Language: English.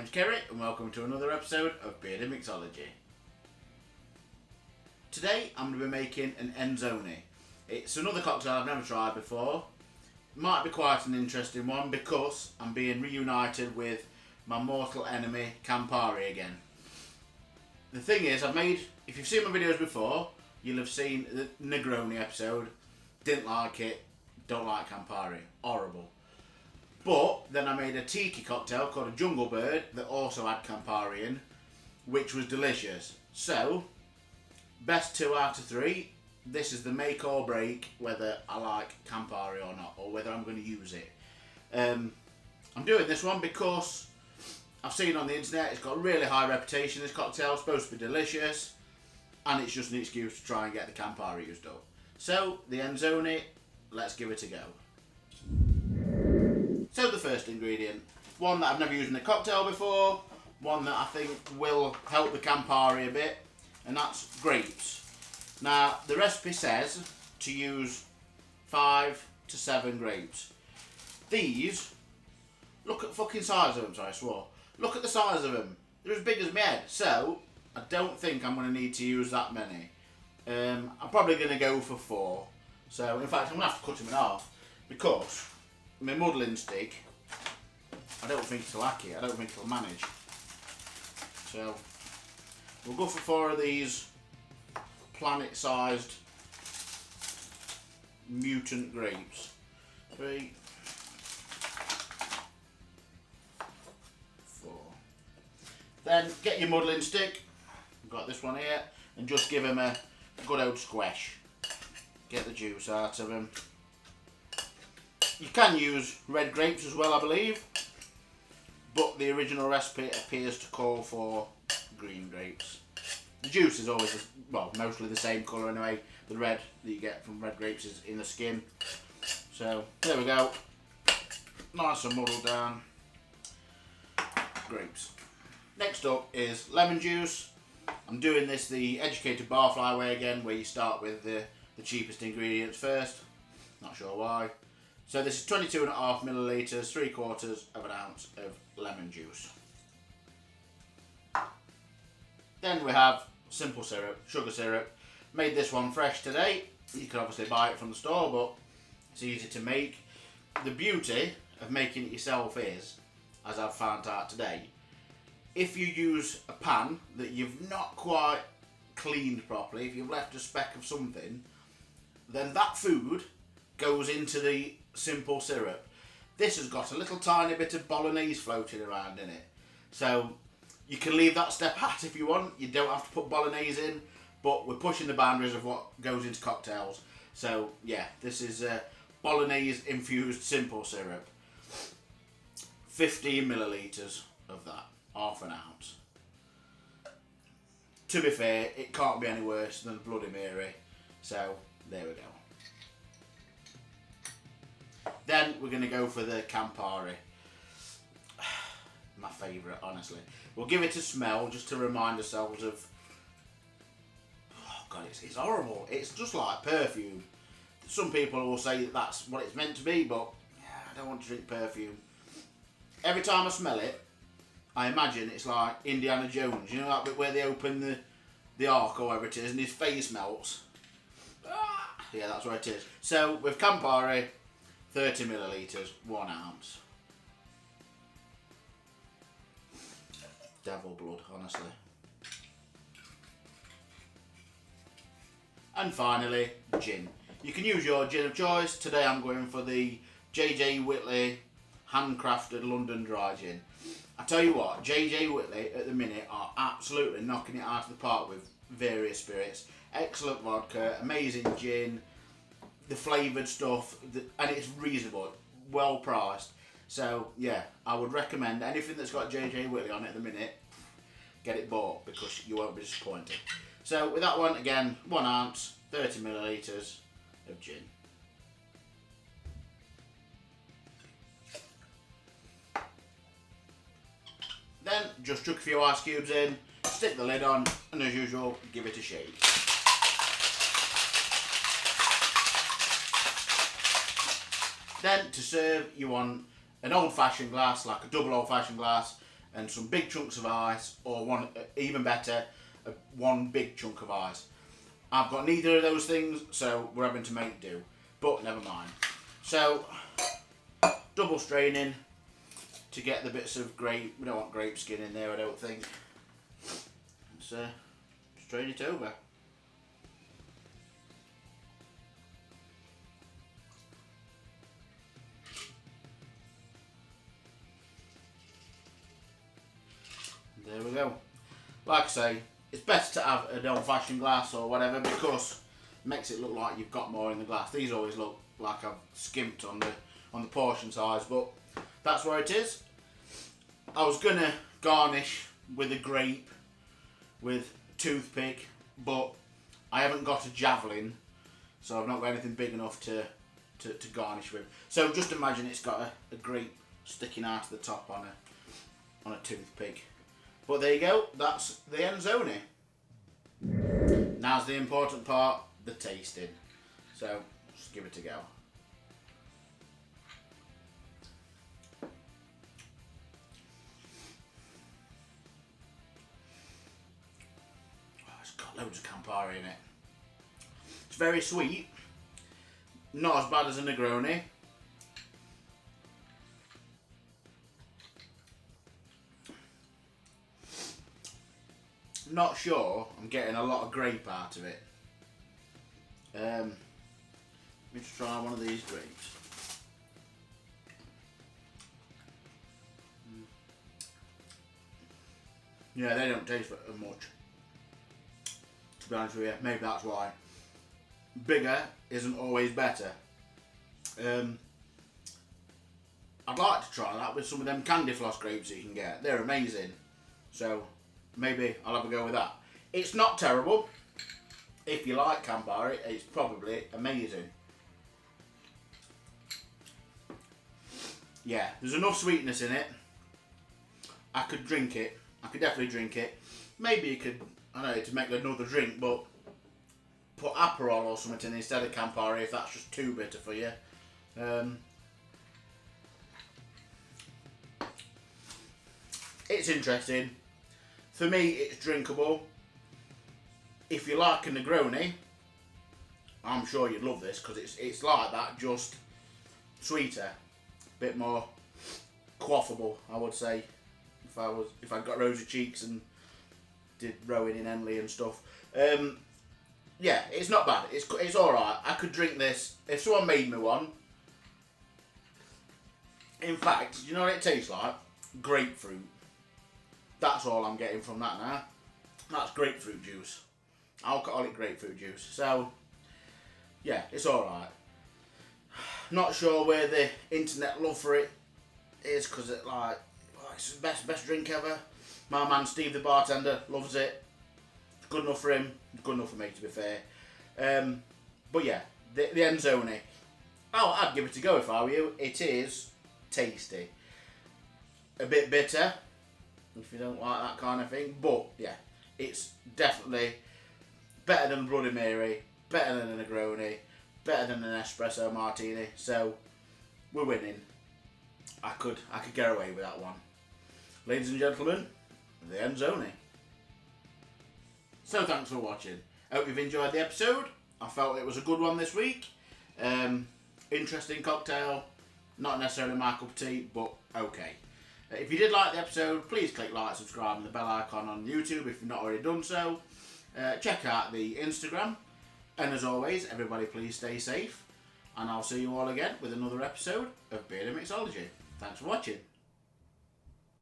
name's Kerry and welcome to another episode of Bearded Mixology. Today I'm going to be making an Enzoni. It's another cocktail I've never tried before. Might be quite an interesting one because I'm being reunited with my mortal enemy Campari again. The thing is, if you've seen my videos before, you'll have seen the Negroni episode. Didn't like it, don't like Campari, horrible. But then I made a tiki cocktail called a Jungle Bird that also had Campari in, which was delicious. So, best 2 out of 3. This is the make or break whether I like Campari or not, or whether I'm going to use it. I'm doing this one because I've seen on the internet it's got a really high reputation. This cocktail is supposed to be delicious, and it's just an excuse to try and get the Campari used up. So, the Enzoni, let's give it a go. So the first ingredient, one that I've never used in a cocktail before, one that I think will help the Campari a bit, and that's grapes. Now, the recipe says to use 5 to 7 grapes. These, look at the fucking size of them, sorry I swore. Look at the size of them. They're as big as my head, so I don't think I'm going to need to use that many. I'm probably going to go for 4. So, in fact, I'm going to have to cut them in half, because my muddling stick, I don't think it'll hack it, I don't think it'll manage. So, we'll go for 4 of these planet-sized mutant grapes. 3, 4. Then get your muddling stick, I've got this one here, and just give them a good old squash. Get the juice out of them. You can use red grapes as well, I believe, but the original recipe appears to call for green grapes. The juice is always, mostly the same colour anyway. The red that you get from red grapes is in the skin. So, there we go. Nice and muddled down. Grapes. Next up is lemon juice. I'm doing this the educated barfly way again, where you start with the cheapest ingredients first. Not sure why. So this is 22.5 millilitres, 3/4 of an ounce of lemon juice. Then we have simple syrup, sugar syrup. Made this one fresh today. You can obviously buy it from the store, but it's easy to make. The beauty of making it yourself is, as I've found out today, if you use a pan that you've not quite cleaned properly, if you've left a speck of something, then that food goes into the simple syrup. This has got a little tiny bit of bolognese floating around in it. So you can leave that step out if you want. You don't have to put bolognese in, but we're pushing the boundaries of what goes into cocktails. So yeah, this is bolognese infused simple syrup. 15 millilitres of that, half an ounce. To be fair, it can't be any worse than Bloody Mary. So there we go. Then we're going to go for the Campari. My favourite, honestly. We'll give it a smell just to remind ourselves of... Oh God, it's horrible. It's just like perfume. Some people will say that that's what it's meant to be, but yeah, I don't want to drink perfume. Every time I smell it, I imagine it's like Indiana Jones. You know that bit where they open the ark or whatever it is and his face melts? Yeah, that's what it is. So, with Campari, 30 millilitres, 1 ounce. Devil blood, honestly. And finally, gin. You can use your gin of choice. Today I'm going for the J.J. Whitley handcrafted London Dry Gin. I tell you what, J.J. Whitley at the minute are absolutely knocking it out of the park with various spirits. Excellent vodka, amazing gin, the flavoured stuff, and it's reasonable, well priced. So yeah, I would recommend anything that's got J.J. Whitley on it at the minute, get it bought because you won't be disappointed. So with that one, again, 1 ounce, 30 millilitres of gin. Then just chuck a few ice cubes in, stick the lid on, and as usual, give it a shake. Then to serve, you want an old-fashioned glass, like a double old-fashioned glass, and some big chunks of ice, or one, even better, one big chunk of ice. I've got neither of those things, so we're having to make do. But never mind. So, double straining to get the bits of grape. We don't want grape skin in there, I don't think. Let's strain it over. There we go. Like I say, it's better to have an old-fashioned glass or whatever, because it makes it look like you've got more in the glass. These always look like I've skimped on the portion size, but that's where it is. I was gonna garnish with a grape with a toothpick, but I haven't got a javelin, so I've not got anything big enough to garnish with. So just imagine it's got a grape sticking out of the top on a toothpick. But there you go, that's the Enzoni. Now's the important part, the tasting. So, just give it a go. Oh, it's got loads of Campari in it. It's very sweet, not as bad as a Negroni. Not sure I'm getting a lot of grape out of it. Let me just try one of these grapes. Yeah, they don't taste as much, to be honest with you. Maybe that's why. Bigger isn't always better. I'd like to try that with some of them candy floss grapes that you can get. They're amazing. So maybe I'll have a go with that. It's not terrible. If you like Campari, it's probably amazing. Yeah, there's enough sweetness in it. I could drink it. I could definitely drink it. Maybe you could, I don't know, to make another drink, but put Aperol or something in instead of Campari if that's just too bitter for you. It's interesting. For me, it's drinkable. If you like a Negroni, I'm sure you'd love this, because it's like that, just sweeter, a bit more quaffable, I would say. If I got rosy cheeks and did rowing in Henley and stuff. Yeah, it's not bad. It's all right. I could drink this if someone made me one. In fact, you know what it tastes like? Grapefruit. That's all I'm getting from that now. That's grapefruit juice. Alcoholic grapefruit juice. So, yeah, it's alright. Not sure where the internet love for it is, because it's the best drink ever. My man Steve the bartender loves it. It's good enough for him. It's good enough for me, to be fair. But yeah, the Enzoni. I'd give it a go if I were you. It is tasty. A bit bitter, if you don't like that kind of thing. But yeah, it's definitely better than Bloody Mary, better than a Negroni, better than an espresso martini. So we're winning. I could get away with that one. Ladies and gentlemen, the Enzoni. So thanks for watching. Hope you've enjoyed the episode. I felt it was a good one this week. Interesting cocktail. Not necessarily my cup of tea, but okay. If you did like the episode, please click like, subscribe and the bell icon on YouTube if you've not already done so. Check out the Instagram. And as always, everybody please stay safe. And I'll see you all again with another episode of Beard and Mixology. Thanks for watching.